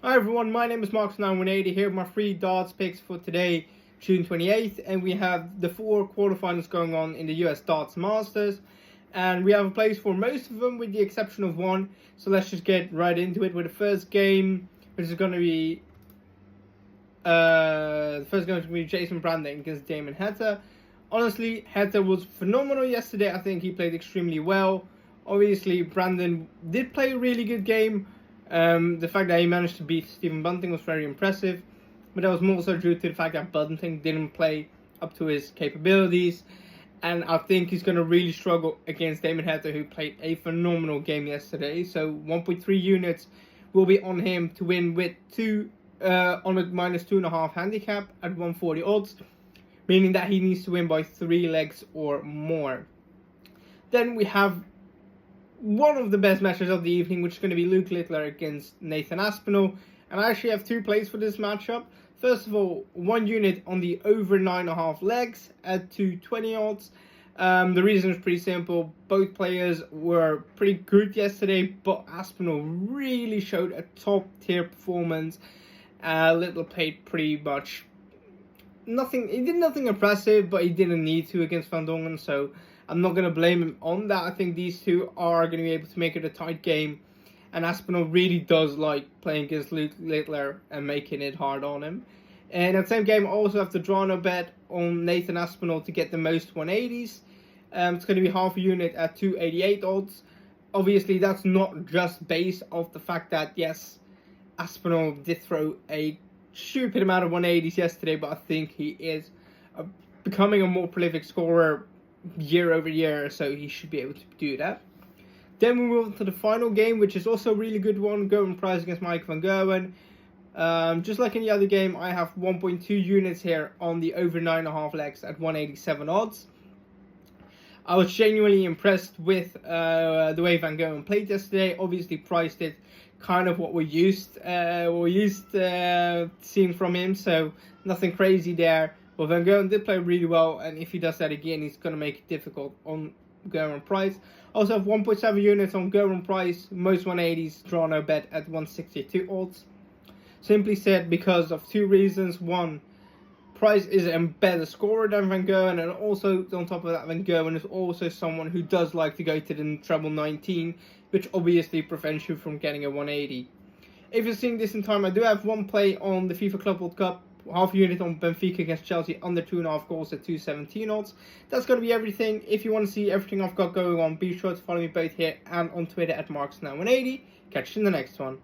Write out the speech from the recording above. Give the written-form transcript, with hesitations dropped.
Hi everyone, my name is Marks9180 here with my free darts picks for today, June 28th, and we have the 4 quarterfinals going on in the US Darts Masters, and we have a place for most of them with the exception of one, so let's just get right into it with the first game, which is going to be Jason Brandon against Damon Heta. Honestly, Heta was phenomenal yesterday. I think he played extremely well. Obviously, Brandon did play a really good game. The fact that he managed to beat Stephen Bunting was very impressive, but that was more so due to the fact that Bunting didn't play up to his capabilities, and I think he's going to really struggle against Damon Heta, who played a phenomenal game yesterday. So 1.3 units will be on him to win with on a -2.5 handicap at 140 odds, meaning that he needs to win by 3 legs or more. Then we have one of the best matches of the evening, which is going to be Luke Littler against Nathan Aspinall. And I actually have 2 plays for this matchup. First of all, 1 unit on the over 9.5 legs at 220 odds. The reason is pretty simple. Both players were pretty good yesterday, but Aspinall really showed a top tier performance. Littler played pretty much nothing. He did nothing impressive, but he didn't need to against Van Dongen, so I'm not going to blame him on that. I think these two are going to be able to make it a tight game, and Aspinall really does like playing against Luke Littler and making it hard on him. And in the same game, I also have the Drano bet on Nathan Aspinall to get the most 180s. It's going to be half a unit at 288 odds. Obviously, that's not just based off the fact that, yes, Aspinall did throw a stupid amount of 180s yesterday, but I think he is becoming a more prolific scorer year over year, so he should be able to do that. Then we move on to the final game, which is also a really good one, Gerwyn Price against Mike van Gerwen. Just like in the other game, I have 1.2 units here on the over 9.5 legs at 187 odds. I was genuinely impressed with the way Van Gerwen played yesterday. Obviously, Price did kind of what we're used seeing from him, so nothing crazy there. But Van Gerwen did play really well, and if he does that again, he's going to make it difficult on Gerwyn Price. I also have 1.7 units on Gerwyn Price, most 180s, Drano bet at 162 odds. Simply said, because of 2 reasons. One, Price is a better scorer than Van Gerwen, and also on top of that, Van Gerwen is also someone who does like to go to the treble 19, which obviously prevents you from getting a 180. If you're seeing this in time, I do have 1 play on the FIFA Club World Cup, half a unit on Benfica against Chelsea under 2.5 goals at 217 odds. That's going to be everything. If you want to see everything I've got going on, be sure to follow me both here and on Twitter at Marks9180. Catch you in the next one.